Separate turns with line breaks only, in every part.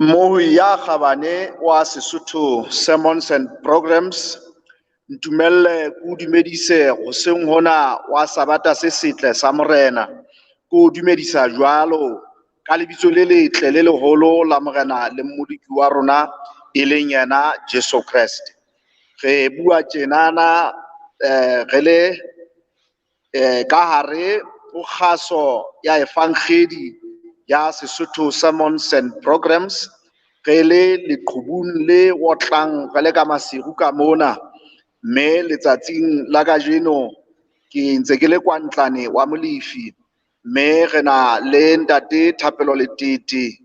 Mohu ya khabane wa Sesotho sermons and programs ntumelle ku dumedise go seng hona wa sabata se setle sa morena ku dumedisa jwalo ka lebitso le letle le leholo la morena le mmodiki wa rona e leng yena Jesu Kreste. Re bua tjenana re le ka hare ho kgaso ya efangedi ya Sesotho sermons and programs re le leqhubung le wotlang re le ka masiru ka mona me letsatsing la kajeno ke ntse ke le kwa ntlane wa Molefi me re na le ntate Thapelo Letete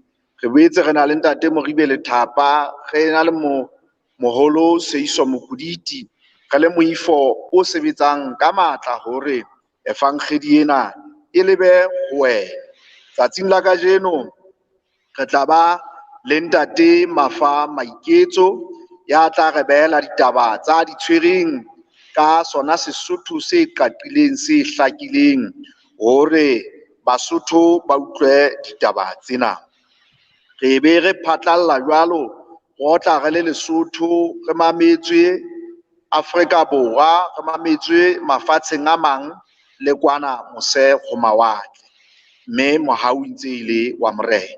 re boetse re na le ntate Moribe le Thapa re na le moholo Seiso Mokuditi re le moifo o sebetsang ka matla hore efangedi ena e lebe ho wena. Tsatsing la kajeno re tla ba le ntate Mafa Maiketso ya tla re behela ditaba tsa ditshwereng ka sona Sesotho se qaqileng se hlakileng hore Basotho ba utlwe ditaba tsena. Re be re phatlalla jwalo go tla re le Lesotho re mametswe Afrika Borwa re mametswe mafatsheng a mang le kwana mose go mawatle mme mohau ntse ile wa morena.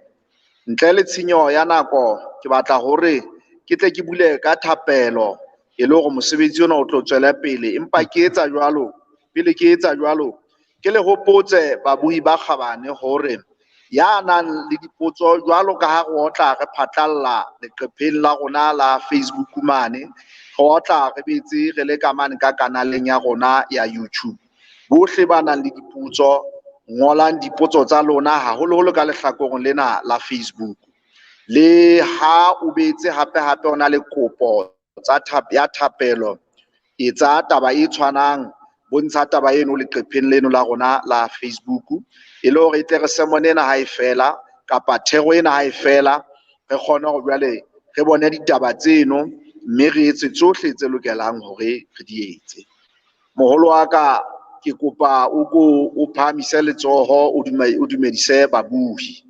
Ntle le tshenyo ya nako ke batla hore ke tle ke bule ka thapelo e le hore mosebetsi ona o tlo tswela pele empa ke etsa jwalo pele ke etsa jwalo ke le hopotse babui ba kgabane hore ya nang le dipotso jwalo ka ha re otla re phatlalla leqepheng la rona la Facebook mane re otla re betse re le kamane ka kanaleng ya rona ya YouTube. Bohle ba nang le dipotso ngolang dipotso tsa lona haholoholo ka lehlakoreng lena la Facebook. Le ha o betse hape ona le kopo tsa thapelo etsa taba e tshwanang bontsha taba eno leqepheng leno la rona la Facebook e le hore tle re sermon ena ha e fela kapa thero ena ha e fela re kgone go jwale re bone ditaba tseno mme re etse tsohle tse lokelang hore re di etse. Moholo wa ka ke kopa o phamise letsoho o dumedise babui.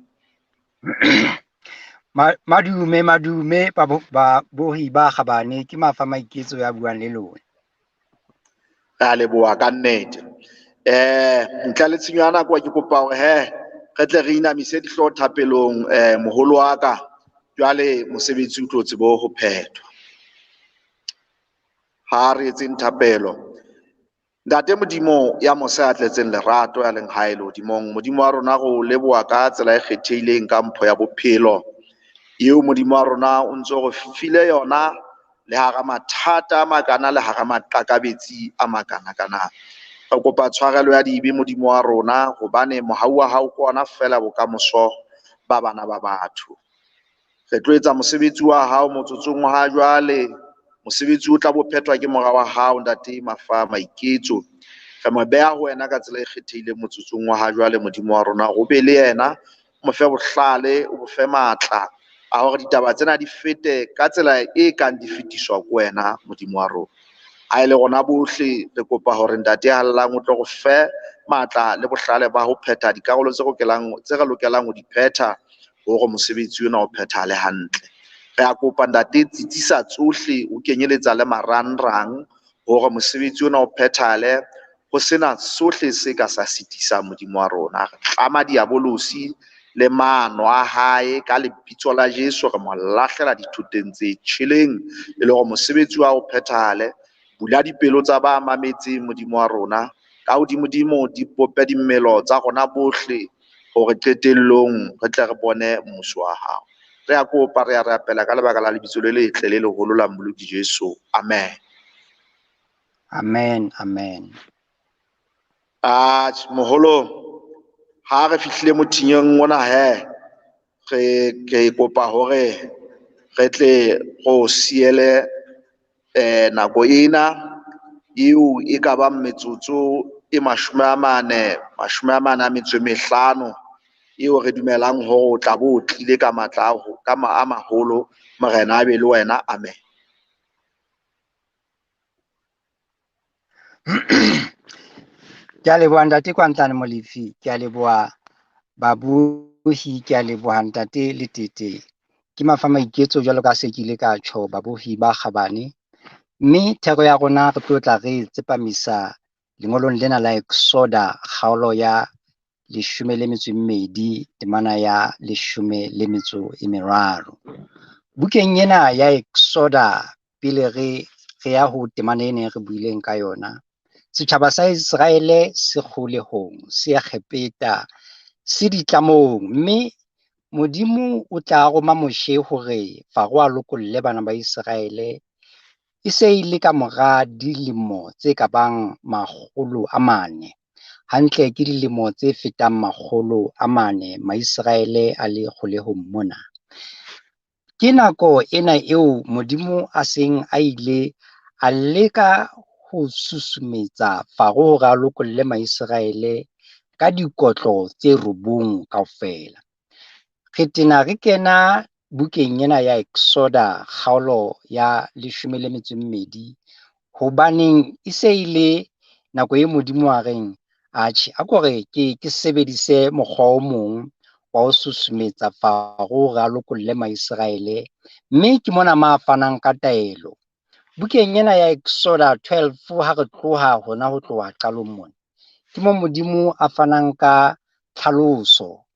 Madume ba bohi ba kgabane ke Mafa Maiketso ya buang le lona.
Ra leboha ka nnete. Ntle le tshenyo ya nako ke kopa hore re tle re inamise dihloho thapelong moholo wa ka jwale mosebetsi o tlo tsebo ho phethwa. Ha re etseng thapelo. Ntate Modimo ya mose a tletseng lerato ya leng haele hodimong, Modimo wa rona go leboha ka tsela e kgethehileng ka mpho ya bophelo eo Modimo wa rona o ntse go file yona le hara mathata a makana le hara maqakabetsi a makana. Re kopa tshwarelo ya dibe Modimo wa rona hobane mohau wa hao ke ona fela bokamoso ba bana ba batho. Re tlo etsa mosebetsi wa hao motsotsong wa ha jwale. Mosebetsi o tla bo phethwa ke mora wa hao ntate Mafa Maiketso. Re mo beha ho wena ka tsela e kgethehileng motsotsong wa ha jwale Modimo wa rona go be le yena mo fe bohlale o bo fe matla a hore ditaba tsena di fete ka tsela e kang di fetiswa ke wena Modimo wa rona. A ile gona bohle re kopa hore ntate ya hallang o tlo go fe matla le bohlale ba ho phetha dikarolo tse re lokelang ho di phetha hore mosebetsi ona o phethahale hantle. Re a kopa ntate tsitsisa tsohle o kenyeletsa le marangrang hore mosebetsi ona o phethahale ho sena sohle se ka sa sitisang Modimo wa rona. Re tlama diabolosi le maano a hae ka lebitso la Jesu re mo lahlela dithoteng tse tjheleng e le hore mosebetsi wa o phethahale. Bula dipelo tsa ba mametseng Modimo wa rona ka hodimodimo di pope dimmelo tsa rona bohle hore qetellong re tle re bone mmuso wa hao. Re a kopa re a rapela ka lebaka la lebitso le letle le leholo la mmolodi Jesu. Amen.
Amen, amen.
Moholo ha re fihlile mothinyeng ona re kopa hore re tle go siele nako ena eo e ka ba metsotso e 45 eo re dumelang hore o tla bo tlile ka matla a maholo morena a be le wena. Amen.
Ke a leboha ntate kwa ntlane Molefi, ke a leboha babu Babohi ke a leboha ntate le tete. Ke Mafa Maiketso jwalo ka se ke ile ka tjho babohi ba kgabane. Mme thero ya rona re tlo tla re tsepamisa lengolong lena la Exoda kgaolo ya 12 temana ya 13. Bukeng ena ya Exoda pele re ya ho temana ena re buileng ka yona. Setjhaba sa Israele se kgolehong, se a kgepeta, se ditlamong, mme Modimo o tla roma moshe hore Faro a lokolle bana ba Israele e se ile ka mora dilemo tse kabang 400. Hantle ke dilemo tse fetang 400 Maiseraele a le kgolehong mona. Ke nako ena eo Modimo a seng a ile a leka ho susumetsa Faro hore a lokolle Maiseraele ka dikotlo tse 9 kaofela. Re tena re kena bukeng ena ya Exoda kgaolo ya 12 hobaneng e se ile nako e Modimo a reng atjhe a kore ke sebedise mokgwa o mong wa ho susumetsa Faro hore a lokolle Maiseraele, mme ke mona ma fanang ka taelo. Bukeng ena ya Exoda 12 ha re tloha hona ho tloha qalong mona, ke mo Modimo a fanang ka tlhaloso,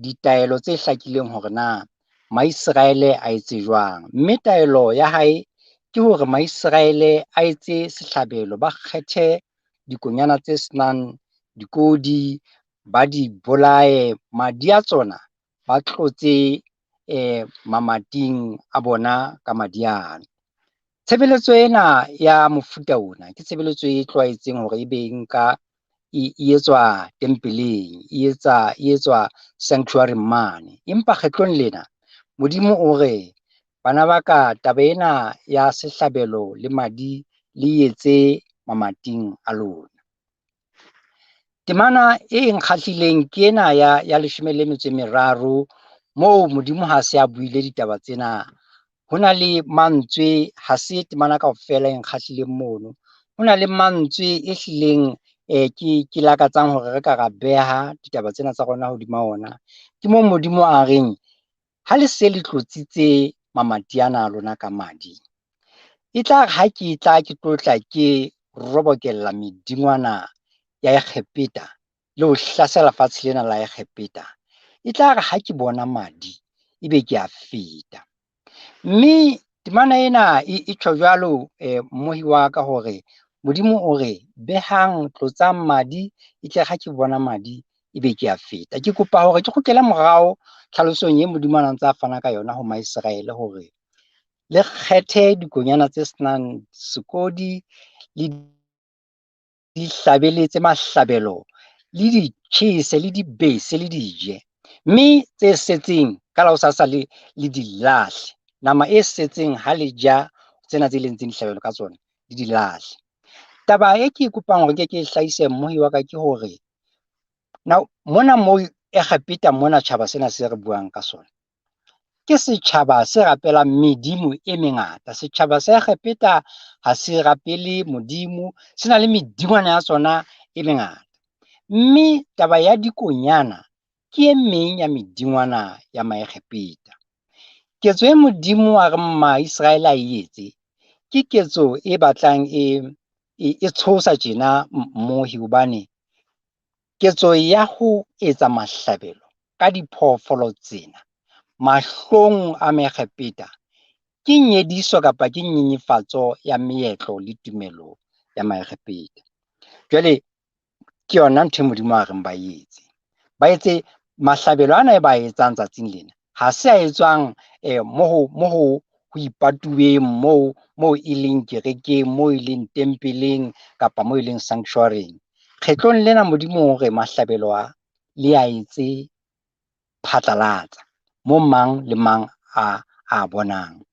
ditaelo tse hlakileng hore na Maiseraele a etse jwang. Mme taelo ya hae ke hore Maiseraele a etse sehlabelo, ba kgethe dikonyana tse senang dikodi, ba di bolaye, madi a tsona ba tlotse mamating a bona ka madiana. Tshebeletso ena ya mofuta ona ke tshebeletso e tlwaetseng hore ebe nka e etswa tempeleng, e etswa sanctuary mane. Empa kgetlong lena Modimo o re bana ba ka taba ena ya sehlabelo le madi le etse mamating a lona. Temana e nkgahlileng ke ena ya 13 moo Modimo ha se a buile ditaba tsena. Ho na le mantswe, ha se temana kaofela e nkgahlileng mono. Ho na le mantswe e hlileng ke lakatsang hore re ka ra beha ditaba tsena tsa rona hodima ona. Ke moo Modimo a reng ha le se le tlotsitse mamati ana lona ka madi, e tla re ha ke tla ke tlotla ke robokella medingwana ya Egepeta le ho hlasela fatshe lena la Egepeta, e tla re ha ke bona madi ebe ke a feta. Mme temana ena e tjho jwalo mmohi wa ka hore Modimo o re behang tlotsang madi e tle ha ke bona madi ebe ke a feta. Ke kopa hore ke kgutlele morao tlhalosong e Modimo a ntse a fana ka yona ho Maiseraele hore le kgethe dikonyana tse senang sekodi, le di hlabeletse mahlabelo, le di tjhese, le di bese, le di je. Mme tse setseng ka la hosasa le di lahle. Nama e setseng ha le ja tsena tse leng tse dihlabelo ka tsona, le di lahle. Taba e ke kopang hore ke hlahise mmohi wa ka ke hore mona moo Egepeta mona tjhaba sena se re buang ka sona, ke setjhaba se rapelang medimo e mengata. Setjhaba sa Egepeta ha se rapele Modimo, se na le medingwana ya sona e mengata. Mme taba ya dikonyana ke e meng ya medingwana ya Maegepeta. Ketso e Modimo a re Maiseraele a etse ke ketso e batlang e tshosa tjena mmohi, hobane ketso ya ho etsa mahlabelo ka diphoofolo tsena mahlong a Maegepeta ke nyediso kapa ke nyenyefatso ya meetlo le tumelo ya Maegepeta. Jwale ke yona ntho e Modimo a reng ba etse mahlabelo ana e ba etsang tsatsing lena, ha se a etswang mo ho ipatuweng, moo e leng kerekeng, moo e leng tempeleng kapa moo e leng sanctuary. Kgetlong lena Modimo hore mahlabelo a le a etse phatlalatsa mo mang le mang a bonang.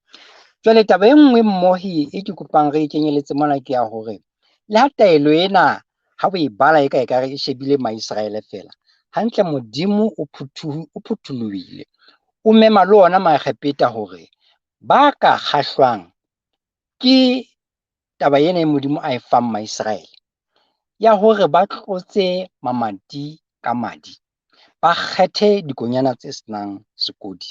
Jwale taba e nngwe mmohi e ke kopang re kenyeletse mona ke ya hore le ha taelo ena ha o e bala e ka ekare e shebile Maiseraele fela, hantle Modimo o phuthulohile, o mema le ona Maegepeta hore ba ka kgahlwang ke taba ena e Modimo a e fang Maiseraele ya hore ba tlotse mamati ka madi, ba kgethe dikonyana tse senang sekodi.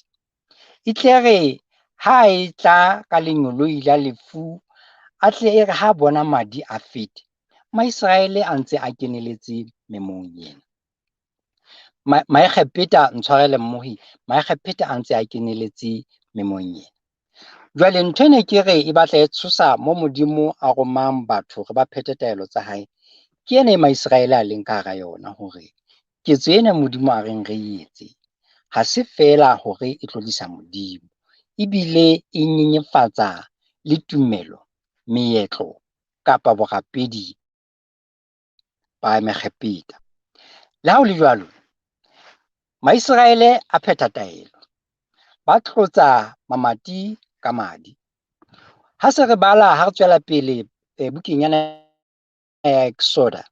E tle re ha e tla ka lenyoloi la lefu, a tle e re ha bona madi a fete, Maiseraele a ntse a keneletse memong ena. Maekgepeta ntshwarele mmohi, maekgepeta a ntse a keneletse memong ena. Jwale ntho ene ke re e batla e tshosa mo Modimo a romang batho re ba phethe taelo tsa hae. Ke ene Maiseraele a leng ka hara yona hore ketso ena Modimo a reng re etse. Ha se fela hore e tlodisa Modimo, ebile e nyenyefatsa le tumelo, meetlo kapa borapedi ba mekgepeta. Le ha o le jwalo, Maiseraele a phetha taelo, ba tlotsa mamati ka madi. Ha se re bala ha re tswela pele bukenyana ya Exoda,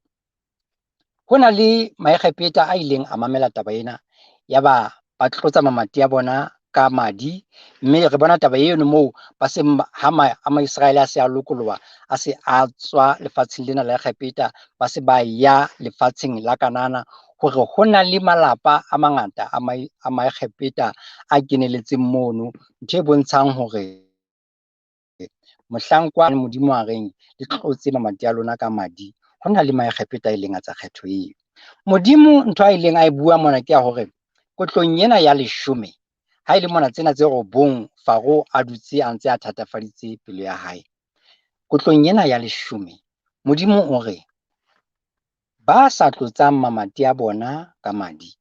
ho na le maekgepeta a ileng a mamela taba ena, ya ba tlotsa mamati a bona ka madi, mme re bona taba eno moo ba se ha Maiseraele a se a lokoloha, a se a tswa lefatsheng lena la ekgepeta, ba se ba ya lefatsheng la Kanana, hore ho na le malapa a mangata a maekgepeta a keneletseng mono, ntho e bontshang hore mohlang kwa Modimo a reng le tlotse mamati a lona ka madi, ho na le maekgepeta e leng a tsa kgetho eo. Modimo ntho a ileng a e bua mona ke ya hore kotlong ena ya 10, ha ile mona tsena tse 9 Faro a dutse a ntse a thatafaditse pelo ya hae. Kotlong ena ya 10, Modimo o re ba sa tlotsang mamati a bona ka madi,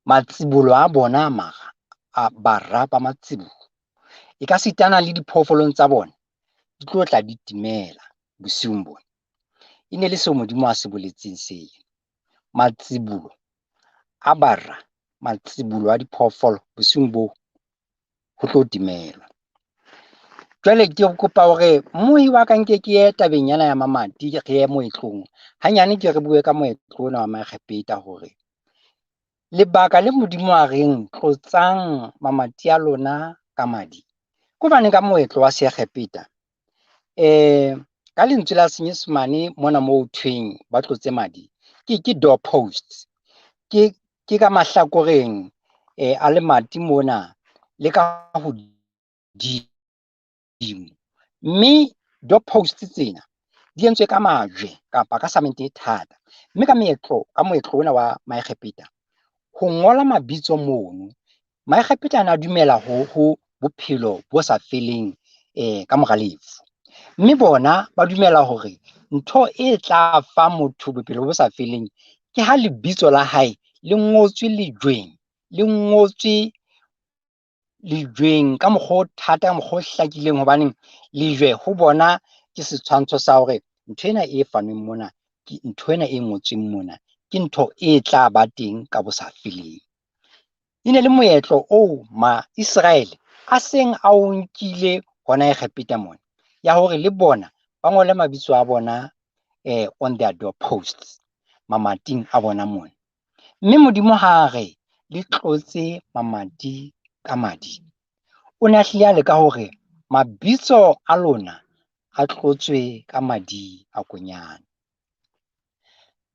matsibolo a bona a bara ba matsibolo, e ka sitana le diphoofolong tsa bona, di tlo tla di timela bosiung bona. E ne le seo Modimo a se boletseng seo. Matsibolo a bara, matsibolo a diphoofolo bosiung boo ho tlo timelwa. Jwale ke kopa hore mmohi wa ka nke ke ye tabeng yana ya mamati, re ye moetlong. Hanyane ke re bue ka moetlo ona wa maekgepeta hore lebaka le Modimo a reng tlotsang mamati a lona ka madi, ke hobane ka moetlo wa seekgepeta ka lentswe la Senyesemane mona moo thweng ba tlotse madi, ke door posts, ke ka mahlakoreng a le mati mona le ka hodimo. Mme door posts tsena di entswe ka majwe kapa ka samente e thata, mme ka moetlo ona wa maekgepeta ho ngola mabitso mono. Maekgepeta ana dumela ho bophelo bo sa feleng ka mora lefu, mme bona ba dumela hore ntho e tla fa motho bophelo bo sa feleng ke ha lebitso la hae le ngotswe lejweng ka mokgwa o thata, ka mokgwa o hlakileng, hobaneng lejwe ho bona ke setshwantsho sa hore ntho ena e fanweng mona, ke ntho ena e ngotsweng mona, ke ntho e tla ba teng ka bo sa feleng. E ne le moetlo oo Maiseraele a seng a o nkile hona ekgepeta mona, ya hore le bona ba ngole mabitso a bona on their door posts, mamating a bona mona. Mme Modimo ha re le tlotse mamati ka madi, o ne a hlile a leka hore mabitso a lona a tlotswe ka madi a konyana.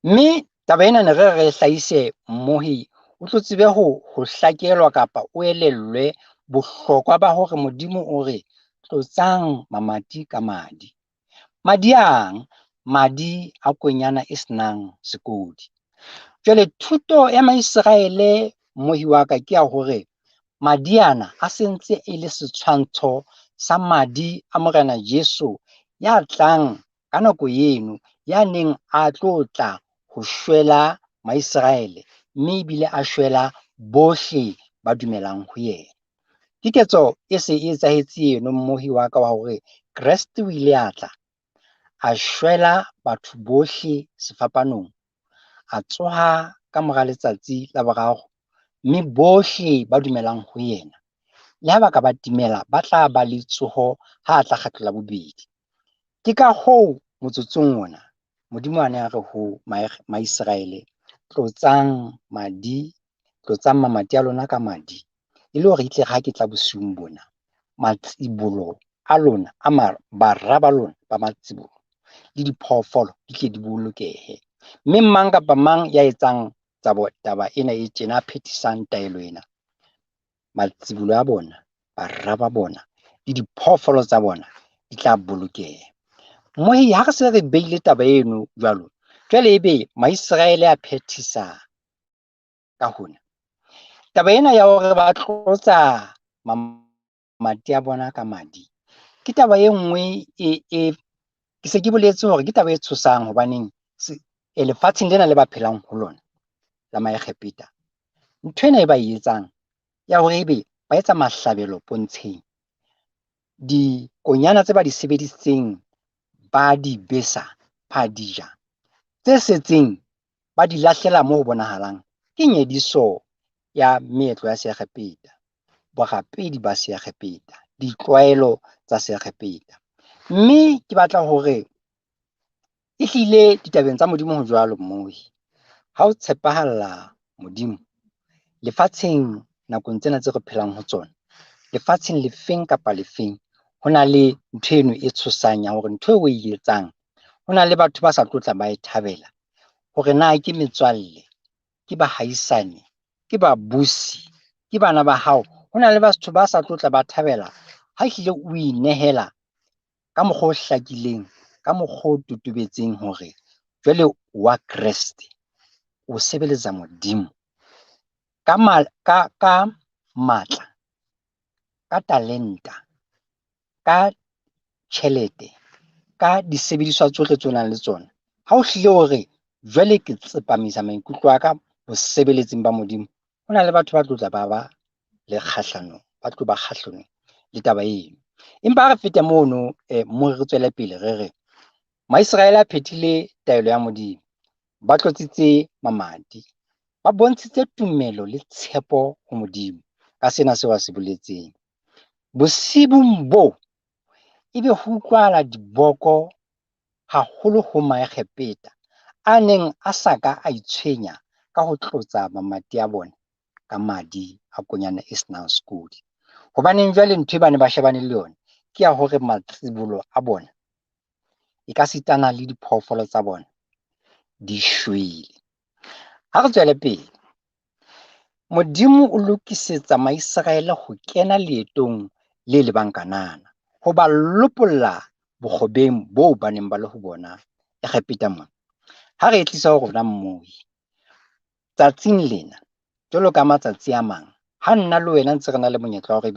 Mme taba ena ne re hlahise mmohi o tlo tsebe ho hlakelwa kapa o elellwe bohlokwa ba hore Modimo o re tlotsang mamati ka madi. Madi ang? Madi a konyana e senang sekodi. Jwale thuto ya Maiseraele mmohi wa ka ke ya hore madi ana a sentse e le setshwantsho sa madi a Morena Jesu ya tlang ka nako eno, ya neng a tlo tla ho shwela Maiseraele, mme ebile a shwela bohle ba dumelang ho yena. Ke ketso e se e etsahetse eno mmohi wa ka wa hore Kreste o ile a tla a shwela batho bohle sefapanong, a tsoha ka mora letsatsi la boraro, mme bohle ba dumelang ho yena le ha ba ka ba timela ba tla ba le tsoho ha a tla kgetlo la bobedi. Ke ka hoo motsotsong ona Modimo a ne a re ho Maiseraele, tlotsang mamati a lona ka madi, e le hore itle ha ke tla bosiung bona, matsibolo a lona bara ba lona ba matsibolo le diphoofolo di tle di bolokehe. Mme mang kapa mang ya etsang taba ena e tjena a phethisang taelo ena, matsibolo a bona, barra ba bona le diphoofolo tsa bona di tla bolokeha. Mohi ha re se re beile taba eno jwalo, jwale ebe Maiseraele a phethisa ka hona. Taba ena ya hore ba tlotsa mamati a bona ka madi, ke taba e nngwe ke se ke boletse hore ke taba e tshosang, hobaneng lefatsheng lena le ba phelang ho lona la Maekgepeta, ntho ena e ba e etsang ya hore ebe ba etsa mahlabelo pontsheng, dikonyana tse ba di sebedisitseng ba di besa, ba di ja, tse setseng ba di lahlela moo ho bonahalang ke nyediso ya meetlo ya Seekgepeta, borapedi ba Seekgepeta, ditlwaelo tsa Seekgepeta. Mme ke batla hore e hlile ditabeng tsa Modimo ho jwalo mohi, ha o tshepahalla Modimo lefatsheng nakong tsena tse re phelang ho tsona, lefatsheng lefeng kapa lefeng, ho na le ntho eno e tshosang ya hore ntho eo o e etsang, ho na le batho ba sa tlotla ba e thabela, hore na ke metswalle, ke bahaisane, ke babusi, ke bana ba hao. Ho na le batho ba sa tlotla ba thabela ha hlile o inehela ka mokgwa o hlakileng, ka mokgwa o totobetseng hore jwale wa Kreste, o sebeletsa Modimo ka matla, ka talenta, ka tjhelete, ka disebediswa tsohle tse o nang le tsona. Ha o hlile hore jwale ke tsepamisa maikutlo a ka bosebeletsing ba Modimo, ho na le batho ba tlotla ba le kgahlanong, ba tlo ba kgahlanong le taba eno. Empa ha re fete mono mo re tswele pele re re Maiseraele a phethile taelo ya Modimo, ba tlotsitse mamati, ba bontshitse tumelo le tshepo ho Modimo ka sena seo a se boletseng. Bosibong bo ebe ho utlwahala diboko haholo ho Maekgepeta a neng a sa ka a itshwenya ka ho tlotsa mamati a bona ka madi a konyana e senang sekudi. Hobaneng jwale ntho e bane ba shebane le yona ke ya hore matsibolo a bona e ka sitana le diphoofolo tsa bona di shwele. Ha re tswele pele, Modimo o lokisetsa Maiseraele ho kena leetong le lebang Kanana, ho ba lopolla bokgobeng boo ba neng ba le ho bona Egepeta mona. Ha re tlisa ho rona mmohi tsatsing lena, jwalo ka matsatsi a mang, ha nna le wena ntse re na le monyetla wa hore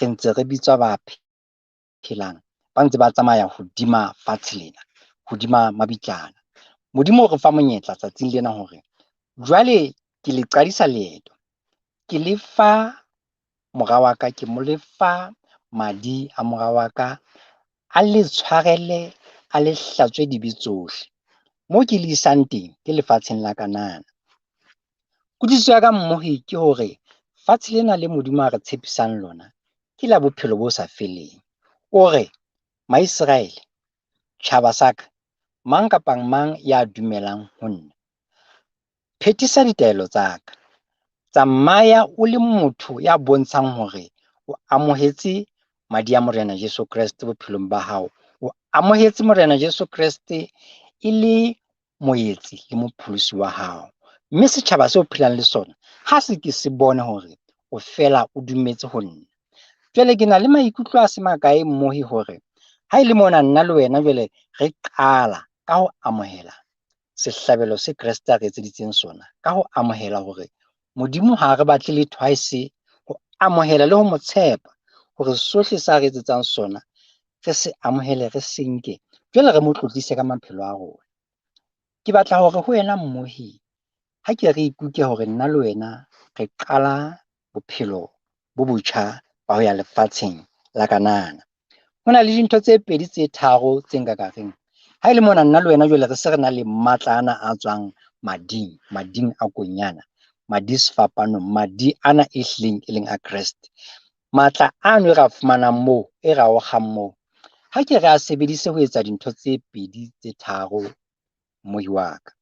re ntse re bitswa ba phelang, ba ntse ba tsamaya hodima fatshe lena, hodima mabitlana. Modimo o re fa monyetla tsatsing lena hore jwale ke le qadisa leeto, ke le fa mora wa ka, ke mo lefa madi a mora wa ka, a le tshwarele, a le hlatswe dibe tsohle. Moo ke le isang teng ke lefatsheng la Kanana. Kutlwisiso ya ka mmohi ke hore fatshe lena le Modimo a re tshepisang lona ke la bophelo bo sa feleng. O re Maiseraele, tjhaba sa ka, mang kapa mang ya dumelang ho nna, phethisa ditaelo tsa ka, tsamaya o le motho ya bontshang hore o amohetse madi a Morena Jesu Kreste bophelong ba hao, o amohetse Morena Jesu Kreste e le moetsi le mopholosi wa hao. Mme setjhaba seo phelang le sona ha se ke se bone hore o fela o dumetse ho nna. Jwale ke na le maikutlo a se makae mmohi hore ha e le mona nna le wena jwale re qala ka ho amohela sehlabelo se Kreste a re etseditseng sona, ka ho amohela hore Modimo ha re batle letho, ha e se ho amohela le ho mo tshepa hore sohle sa re etsetsang sona re se amohele, re se nke jwale re mo tlotlise ka maphelo a rona. Ke batla hore ho wena mmohi, ha ke re ikuke hore nna le wena re qala bophelo bo botjha ba ho ya lefatsheng la Kanana. Ho na le dintho tse pedi tse tharo tse nka ka reng ha e le mona nna le wena jwale re se re na le matlana a tswang mading a konyana, madi sefapanong, madi ana e hlileng e leng a Kreste. Matla ano e ra fumanang moo, e ra o kgang moo, ha ke re a sebedise ho etsa dintho tse pedi tse tharo mohi wa ka.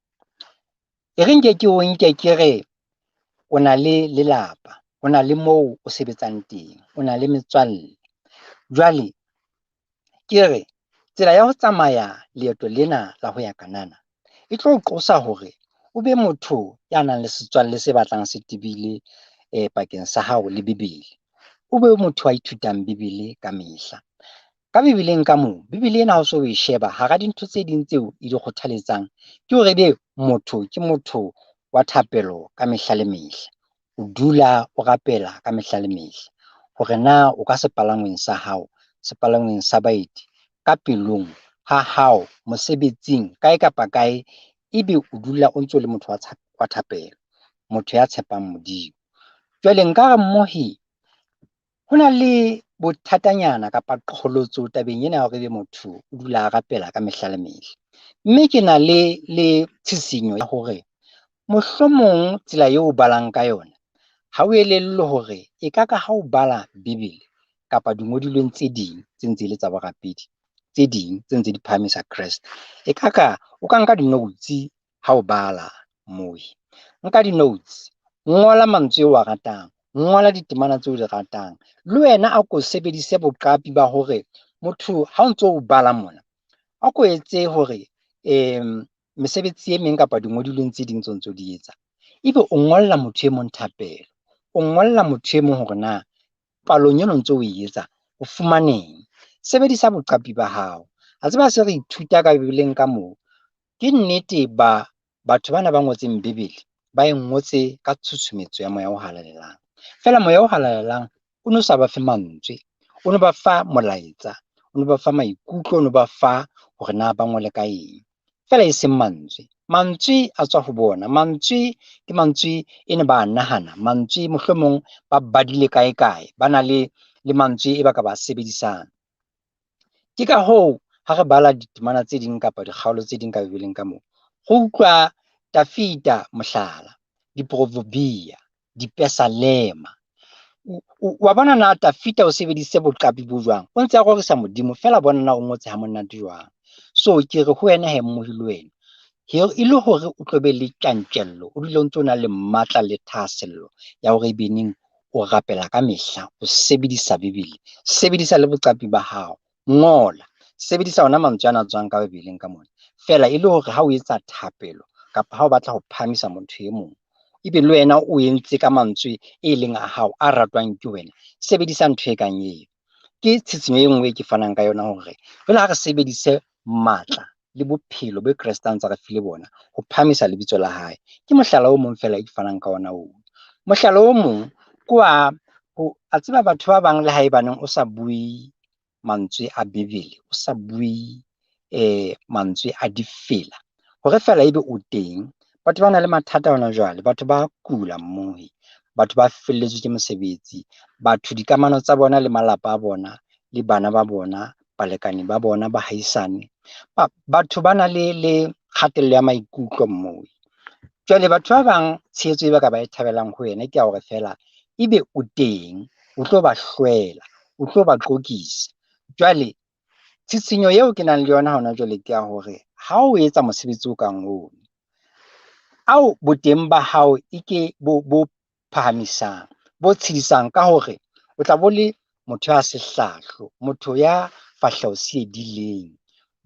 E re nke ke o nke ke re o na le lelapa, o na le moo o sebetsang teng, o na le metswalle. Jwale ke re tsela ya ho tsamaya leeto lena la ho ya Kanana e tlo o qosa hore o be motho ya nang le setswalle se batlang se tebile pakeng sa hao le Bebele. O be motho a ithutang Bebele ka mehla. Ka Bebeleng ka moo, Bebele ena ha o so o e sheba, hara dintho tse ding tseo e di kgothaletsang ke hore ebe motho ke motho wa thapelo ka mehla le mehla. O dula o rapela ka mehla le mehla hore na o ka sepalangweng sa hao, sepalangweng sa baeti, ka pelong ha hao, mosebetsing, kae kapa kae, ebe o dula o ntso le motho wa thapelo, motho ya tshepang Modimo. Jwale nkare mmohi, ho na le bothatanyana kapa qholotso tabeng ena ya hore ebe motho o dula a rapela ka mehla le mehla. Mme ke na le tshisinyo ya hore mohlomong tsela eo o balang ka yona ha o elellwe hore e ka ha o bala Bebele kapa dingodilweng tse ding tse ntse le tsa borapedi, tse ding tse ntse di phahamisa Kreste, e ka o ka nka di-notes ha o bala moo. Nka di-notes, ngola mantswe eo a ratang, ngola ditemana tseo di ratang, le wena a ko sebedise boqapi ba hore motho ha o ntso o bala mona, a ko etse hore mesebetsi e meng kapa dingodilweng tse ding tse ntse di etsa, ebe o ngolla motho e mong thapelo, o ngolla motho e mong hore na palong eno ntse o e etsa o fumaneng. Sebedisa boqapi ba hao. A tseba se re ithuta ka Bebeleng ka moo, ke nnete batho bana ba ngotseng Bebele ba e ngotse ka tshusumetso ya moya o halalelang. Fela moya o halalelang o no sa ba fe mantswe, o no ba fa molaetsa, o no ba fa maikutlo, o no ba fa hore na ba ngole ka eng. Fela e seng mantswe. Mantswe a tswa ho bona, mantswe ke mantswe e ne ba nahana, mantswe mohlomong ba badile kae, ba na le mantswe e ba ka ba sebedisang. Ke ka hoo ha re bala ditemana tse ding kapa dikgaolo tse ding ka Bebeleng ka moo, go utlwa Tafita mohlala, diproverbia, dipesalema. Wa bona na Tafita o sebedise boqapi bo jwang, o ntse a rorisa Modimo, fela bona na o ngotse ha monate jwang. So ke re ho wena he mmohi le wena, e le hore o tlo be le tjantjello, o dule o ntso na le matla le thahasello ya hore beneng o rapela ka mehla, o sebedisa Bebele, sebedisa le boqapi ba hao, ngola, sebedisa ona mantswe ana tswang ka Bebeleng ka mona. Fela e le hore ha o etsa thapelo kapa ha o batla ho phamisa motho e mong, ebe le wena o entse ka mantswe e leng a hao a ratwang ke wena, sebedisa ntho e kang eo. Ke tshisinyo e nngwe ke fanang ka yona hore jwale ha re sebedise matla le bophelo bo Kreste a ntse re file bona ho phamisa lebitso la hae. Ke mohlala o mong fela ke fanang ka ona oo. Mohlala o mong ke a tseba batho ba bang le haebaneng o sa bue mantswe a Bebele, o sa bue mantswe a difela, hore fela ebe o teng. Batho ba na le mathata hona jwale, batho ba kula mmohi, batho ba felletswe ke mosebetsi, batho dikamano tsa bona le malapa a bona, le bana ba bona, balekane ba bona, bahaisane, batho ba na le kgatello ya maikutlo mmohi. Jwale batho ba bang tshehetso e ba ka ba e thabelang ho yena ke ya hore fela ebe o teng, o tlo ba hlwela, o tlo ba qoqisa. Jwale tshisinyo eo ke nang le yona hona jwale ke ya hore ha o etsa mosebetsi o kang oo, ao boteng ba hao bo phahamisang, bo tshedisang ka hore o tla bo le motho ya sehlahlo, motho ya fahleho se edileng,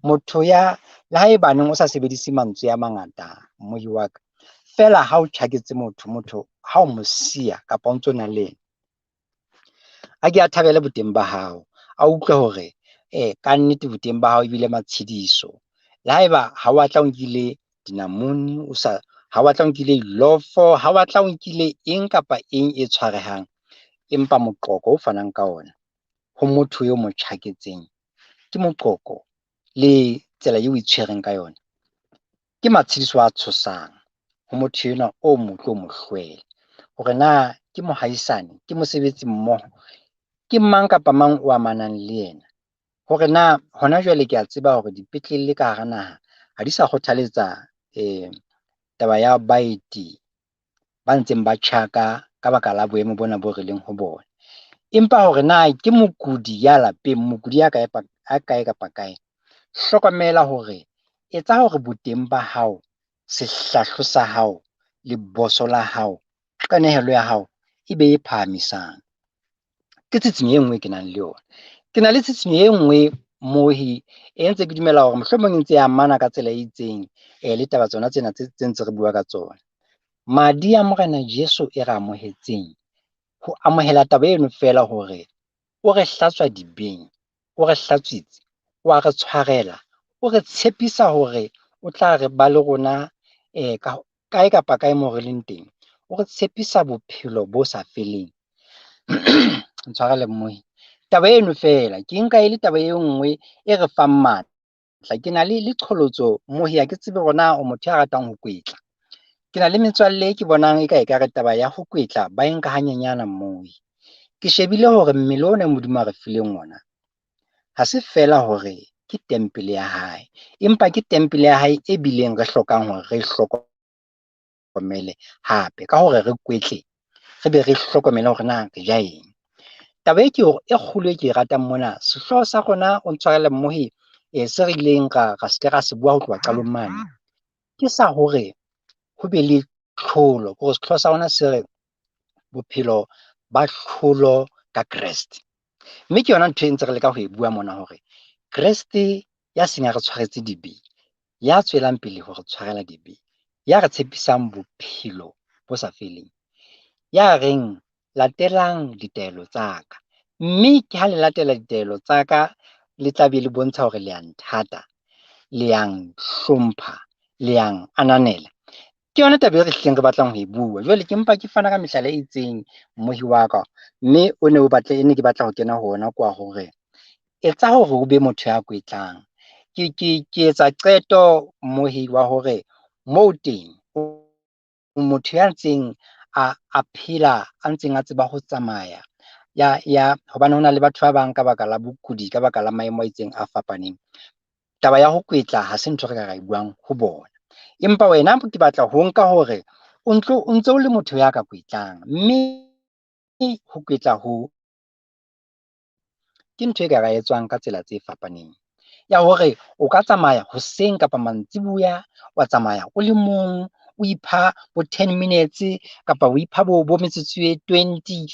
motho ya le haebaneng o sa sebedise mantswe a mangata mmohi wa ka, fela ha o tjhaketse motho ha o mo siya kapa o ntso na le yena, a ke a thabele boteng ba hao, a utlwe hore ka nnete boteng ba hao ebile matshediso. Le haeba ha wa tla o nkile dinamune, ha wa tla o nkile ilofo, ha wa tla o nkile eng kapa eng e tshwarehang, empa moqoqo o fanang ka ona ho motho eo mo tjhaketseng, ke moqoqo le tsela eo o itshwereng ka yona, ke matshediso a tshosang ho motho enwa o motle o mo hlwela, hore na ke mohaisane, ke mosebetsi mmoho, ke mang kapa mang o amanang le yena, hore na hona jwale ke a tseba hore dipetlele ka hara naha ha di sa kgothaletsa taba ya baeti ba ntseng ba tjhaka ka baka la boemo bona bo re leng ho bona. Empa hore na ke mokudi ya lapeng, mokudi ya kae kapa kae, hlokomela hore etsa hore boteng ba hao, sehlahlo sa hao, leboso la hao, qenehelo ya hao e be e phahamisang. Ke tsitsinyo e nngwe ke nang le yona. Ke na le tsitsinyo e nngwe mohi e ntse ke dumela hore mohlomong e ntse ya amana ka tsela e itseng le taba tsona tsena tse ntse re bua ka tsona. Madi a Morena Jesu e re amohetseng, ho amohela taba eno fela hore o re hlatswa dibeng, o re hlatswitse, wa re tshwarela, o re tshepisa hore o tla re ba le rona kae kapa kae moo re leng teng, o re tshepisa bophelo bo sa feleng. Ntshwarele mmohi. Taba eno fela ke nka e le taba e nngwe e re fang matla. Ke na le qholotso mmohi, ha ke tsebe rona o motho ya ratang ho kwetla. Ke na le metswalle ke bonang ekare taba ya ho kwetla ba e nka hanyenyana mmohi. Ke shebile hore mmele ona Modimo a re fileng ona, ha se fela hore ke tempele ya hae, empa ke tempele ya hae e bileng re hlokang hore re hlokomele hape ka hore re kwetle, re be re hlokomele hore na re ja eng. Taba e kgolo e ke e ratang mona, sehloho sa rona o ntshwarele mmohi, se re ileng ra se ra se bua ho tloha qalong mane, ke sa hore ho be le tlholo, hore sehloho sa rona se re bophelo ba tlholo ka Kreste. Mme ke yona ntho e ntse re leka ho e bua mona hore Kreste ya seng a re tshwaretse dibe, ya tswelang pele ho re tshwarela dibe, ya re tshepisang bophelo bo sa feleng, ya reng latelang ditaelo tsa ka, mme ke ha le latela ditaelo tsa ka, le tla be le bontsha hore le ya nthata, le yang hlompha, le yang ananela. Ke yona taba e re hleng re batlang ho e bua. Jwale ke mpa ke fana ka mehlala e itseng mmohi wa ka, mme o ne ke batla ho kena ho ona kwa hore etsa hore o be motho ya kwetlang. Ke etsa qeto mmohi wa hore moo teng motho ya ntseng a phela a ntseng a tseba ho tsamaya hobane hona le batho ba bang ka baka la bokudi, ka baka la maemo a itseng a fapaneng. Taba ya ho kwetla ha se ntho re ka e buang ho bona, empa wena ke batla ho nka hore o ntso o le motho ya ka kwetlang, mme ho kwetla ke ntho e ka etswang ka tsela tse fapaneng, ya hore o ka tsamaya hoseng kapa mantsibuya, wa tsamaya o le mong, o ipha bo 10 minutes kapa o ipha bo metsotso e 20,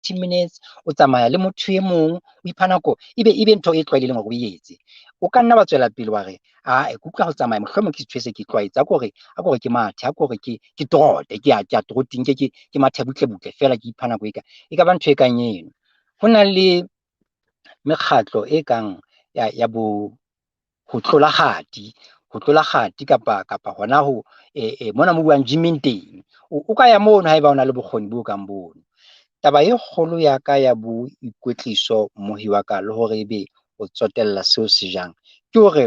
30 minutes, o tsamaya le motho e mong, o ipha nako, ebe ntho e tlwaelehileng hore o e etse. O ka nna ba tswela pele wa re ke utlwa ho tsamaya mohlomong ke se ke tlwaetse, a kore ke mathe, a kore ke trote, ke ya trotting, ke mathe butle fela, ke ipha nako e ka ba ntho e kang eno. Ho na le mekgatlo e kang ya ho tlola kgati kapa hona ho mona mo buang gym-eng teng, o ka ya mono haeba o na le bokgoni bo kang bono. Taba e kgolo ya ka ya boikwetliso mmohi wa ka, le hore ebe o tsotella seo se jang, ke hore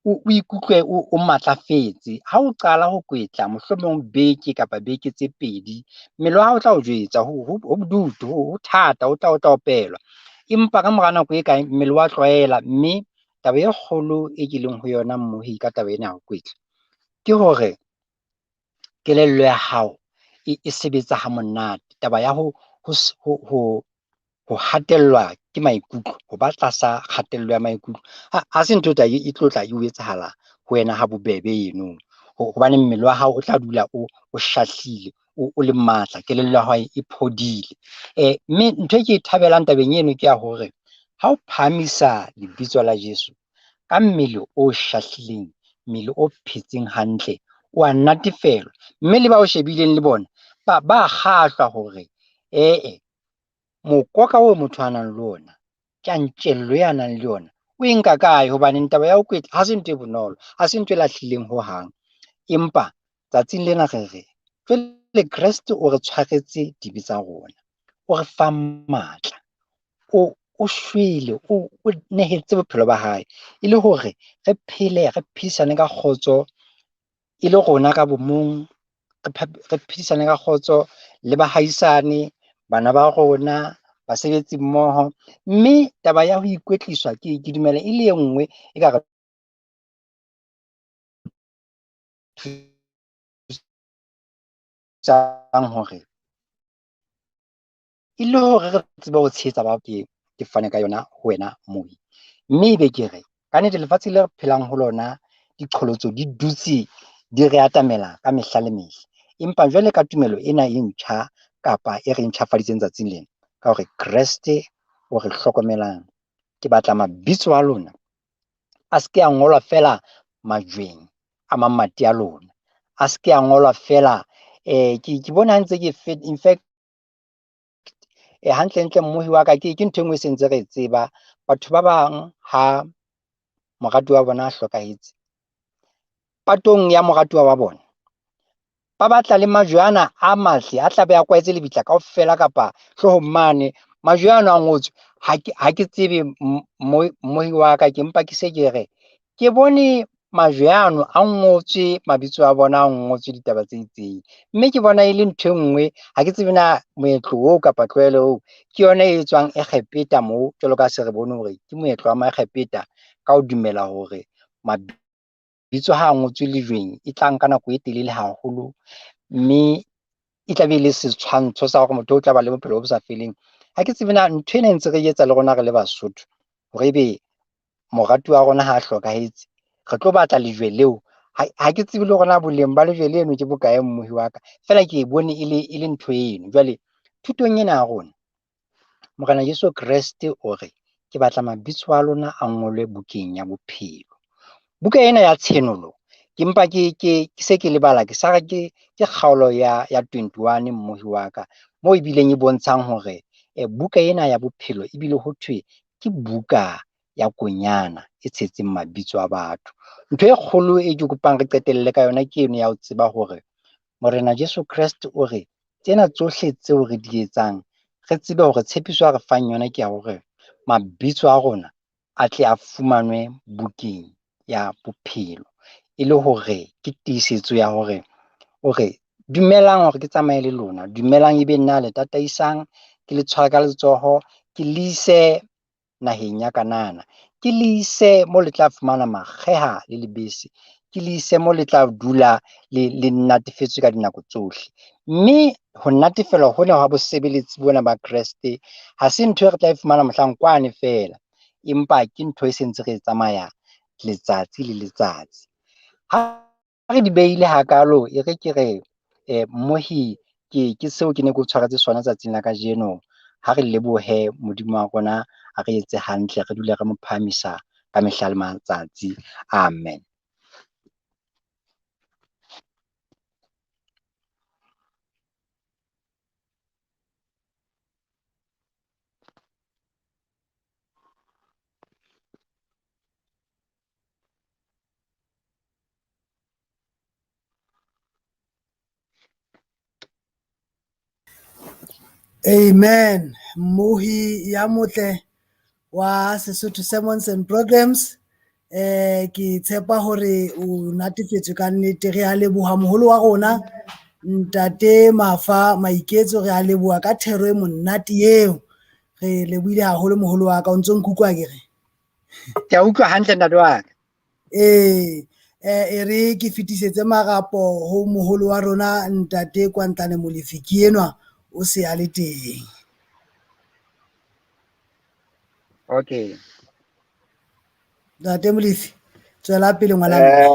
o ikutlwe o matlafetse. Ha o qala ho kwetla mohlomong beke kapa beke tse 2, mmele wa hao o tla o jwetsa ho bodutu, ho thata, o tla opelwa, empa ka mora nako e kae mmele wa tlwaela. Mme taba e kgolo e ke leng ho yona mmohi ka taba ena ya ho kwetla, ke hore kelello ya hao e sebetsa ha monate. Taba ya ho hatellwa ke maikutlo, ho ba tlasa kgatello ya maikutlo, ha se ntho e tlo tla e o etsahala ho wena ha bobebe eno, hobane mmele wa hao o tla dula o shahlile, o le matla, kelello ya hao e phodile. Mme ntho e ke e thabelang tabeng eno ke ya hore ha o phahamisa lebitso la Jesu ka mmele o shahlileng, mmele o phetseng hantle, wa natefelwa, mme le ba o shebileng le bona ba kgahlwa hore mokoka o motho a nang le ona, tjantjello ya nang le yona, o e nka kae? Hobane taba ya ho kwetla ha se ntho e bonolo, ha se ntho e lahlileng ho hang, empa tsatsing lena re jwale Kreste o re tshwaretse dibe tsa rona, o re fa matla, o shwele, o nehetse bophelo ba hae, e le hore re phele, re phedisane ka kgotso, e le rona ka bomong, re phedisane ka kgotso le bahaisane, bana ba rona, basebetsi mmoho. Mme taba ya ho ikwetliswa ke dumela e le e nngwe e ka re thusang hore e le hore re tsebe ho tshehetsa ba ke fane ka yona ho wena moo. Mme ebe ke re ka nnete lefatshe le re phelang ho lona, diqholotso di dutse di re atamela ka mehla le mehla, empa jwale ka tumelo ena e ntjha kapa e re ntjhafaditseng tsatsing lena, ka hore Kreste o re hlokomelang, ke batla mabitso a lona a se ke a ngolwa fela majweng a mamati a lona, a se ke a ngolwa fela ke bona ntse ke in fact hantle mmohi wa ka ke ntho engwe se ntse re tseba. Batho ba bang ha moratuwa wa bona a hlokahetse, patong ya moratuwa wa bona ba batla le majwana a matle a tlabe a kwaetse lebitla kaofela kapa hloohong mane. Majwana a ngotswe ha ke tsebe mmohi wa ka, ke mpa ke se ke re ke bone majwano a ngotswe mabitso a bona, a ngotswe ditaba tse itseng, mme ke bona e le ntho engwe. Ha ke tsebe na moetlo oo kapa tlwaelo oo ke yona e etswang e kgepeta moo, jwalo ka se re bone hore ke moetlo wa makgepeta ka ho dumela hore mabitso ha a ngotswe lejweng e tla nka nako e telele haholo, mme e tla be le setshwantsho sa hore motho o tla ba le bophelo bo sa feleng. Ha ke tsebe na ntho ena ntse re etsa le rona re le Basotho, hore ebe moratuwa wa rona ha a hlokahetse re tlo batla lejwe leo. Ha ke tsebe le rona boleng ba lejwe leno ke bokae mmohi wa ka, fela ke bone e le ntho eno. Jwale thutong ena ya rona, Morena Jesu Kreste o re ke batla mabitso a lona a ngolwe bukeng ya bophelo. Buka ena ya tshenolo ke mpa ke se ke lebala ke sa ke kgaolo ya 21 mmohi wa ka, moo ebileng e bontshang hore buka ena ya bophelo ebile ho thwe ke buka ya konyana e tshetseng mabitso a batho. Ntho e kgolo e ke kopang re qetelle ka yona ke eno ya ho tseba hore Morena Jesu Kreste o re tsena tsohle tseo re di etsang, re tsebe hore tshepiso a re fang yona ke ya hore mabitso a rona a tle a fumanwe bukeng ya bophelo, e le hore ke tiisetso ya hore o re dumelang hore ke tsamaye le lona, dumelang ebe nna le tataisang, ke le tshware ka letsoho, ke le ise naheng ya Kanana, ke le ise mo le tla fumana makgeha le lebese, ke le ise mo le tla dula le natefetswe ka dinako tsohle. Mme ho natefelwa hona ha bosebeletsi bona ba Kreste ha se ntho e re tla e fumana mohlang kwane fela, empa ke ntho e sentse re tsamaya letsatsi le letsatsi. Ha re di behile hakalo, e re ke re mmohi ke seo ke ne ke o tshwaretse sona tsatsing la kajeno. Ha re lebohe Modimo wa rona, a re etse hantle, re dule re mo phahamisa ka mehla le matsatsi. Amen.
Amen. Mohi ya motle wa Sesotho Sermons and Programs. Ke tshepa hore o natefetswe ka nnete. Re a leboha moholo wa rona ntate Mafa Maiketso, re a leboha ka thero e monate eo. Re lebohile haholo moholo wa ka, o ntso nkutlwa ke re.
Ke a utlwa hantle ntate wa ka.
E re ke fetisetse marapo ho moholo wa rona ntate Kwantlane Molefi ke enwa o se a le teng.
Okay.
Ntate Molefi, tswela pele ngwana mme.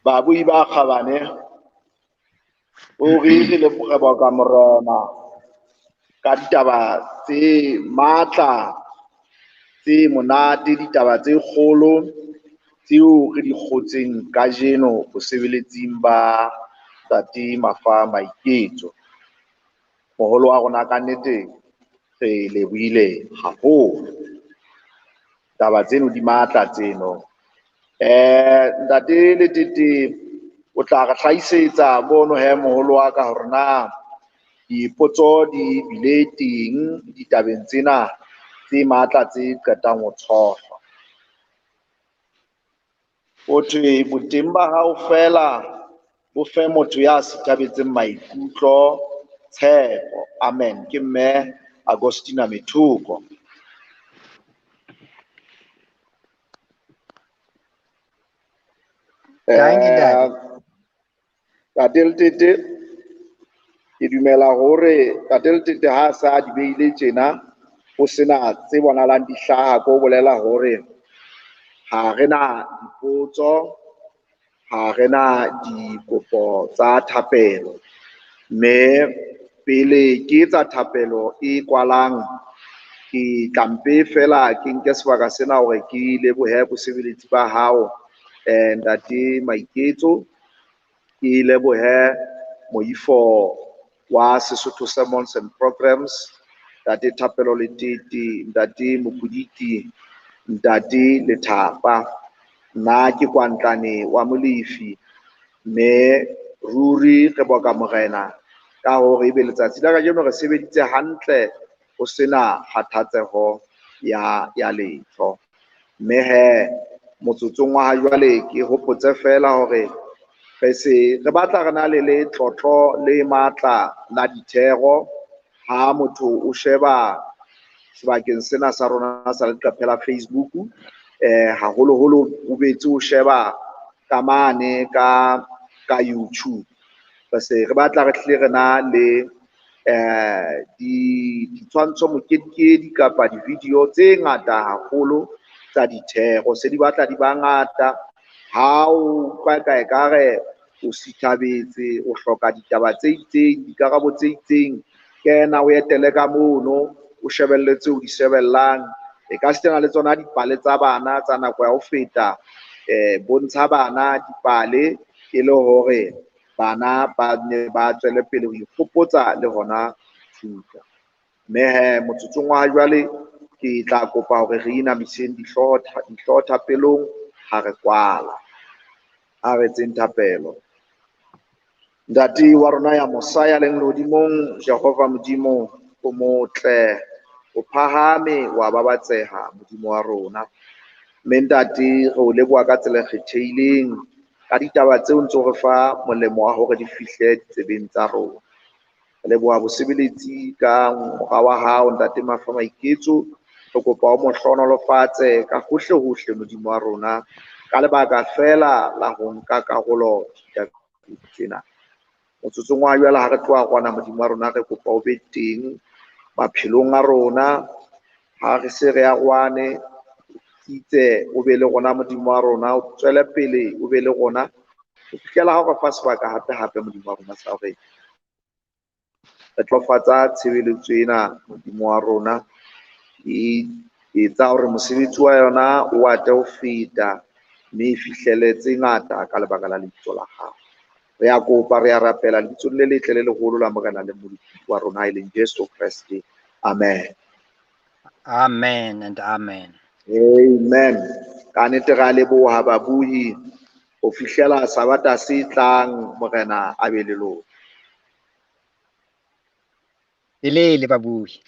Babui ba kgabane o re leboga ka morena ka ditaba tse matla tse monate, ditaba tse kgolo tseo re di kgotseng kajeno bosebeletsing ba ntate Mafa Maiketso. Moholo wa rona ka nnete re lebohile haholo, taba tseno di matla tseno. Ntate Letete o tla re hlahisetsa mono he moholo wa ka hore na dipotso di bile teng ditabeng tsena tse matla tse qetang ho tshohlwa. Ho thwe boteng ba hao fela bo fe motho ya sitabetseng maikutlo tshepo. Amen. Ke mme Agostina Methoko. Ntate Letete ke dumela hore ntate Letete ha sa di behile tjena ho sena tse bonahalang di hlaha, ko bolela hore ha re na dipotso, ha re na dikopo tsa thapelo, mme pele ke tsa thapelo e kwalang ke tlampe fela ke nke sebaka sena hore ke lebohe bosebeletsi ba hao ntate Maiketso, ke lebohe moifo wa Sesotho Sermons and Programs, ntate Thapelo Letete, ntate Mokuditi, ntate Lethapa, nna ke Kwantlane wa Molefi, mme ruri re boka morena ka hore ebe letsatsi la kajeno re sebeditse hantle ho sena kgathatseho ya letho. Mme he motsotsong wa ha jwale ke hopotse fela hore re batla re na le tlotlo le matla la dithero ha motho o sheba sebakeng sena sa rona sa leqephe la Facebook, haholoholo o betse o sheba ka mane ka YouTube. Re batla re hle re na le ditshwantsho mokedikedi kapa di-video tse ngata haholo tsa dithero, se di batla di ba ngata. Ha o ka ekare o sithabetse, o hloka ditaba tse itseng, dikarabo tse itseng, kena o etele ka mono, o shebelle tse o di shebellang. E ka setena le tsona dipale tsa bana tsa nako ya ho feta, bontsha bana dipale e le hore bana ba ne ba tswele pele ho ikgopotsa le hona thuta. Mme he motsotsong wa jwale ke tla kopa hore re inamiseng dihlooho thapelong ha re kwala, ha re tseng thapelo. Ntate wa rona ya mosaya leng lehodimong, Jehova Modimo o motle, o phahame wa babatseha Modimo wa rona. Mme ntate re o leboha ka tsela e kgethehileng ka ditaba tseo ntse re fa molemo wa hore di fihle ditsebeng tsa rona. Re leboha bosebeletsi ka mora wa hao ntate Mafa Maiketso, re kopa o mo hlohonolofatse ka hohle Modimo wa rona ka lebaka fela la ho nka karolo ditabeng tsena. Motsotsong wa jwale ha re tloha rona Modimo wa rona, re kopa o be teng maphelong a rona, ha re se re arwane, itse o be le rona Modimo wa rona, o tswele pele o be le rona ho fihlela ha o re fa sebaka hape Modimo wa rona sa hore re tlofatsa tshebeletso ena Modimo wa rona, e etsa hore mosebetsi wa yona o ate ho feta, mme e fihlele tse ngata ka lebaka la lebitso la hao. Re a kopa, re a rapela lebitso le letle le leholo la morena le modudi wa rona e leng Jesu Kreste. Amen.
Amen and amen.
Amen. Ka nnete re a leboha babuhi ho fihlela sabata se tlang, morena a be le lona.
Elele babuhi.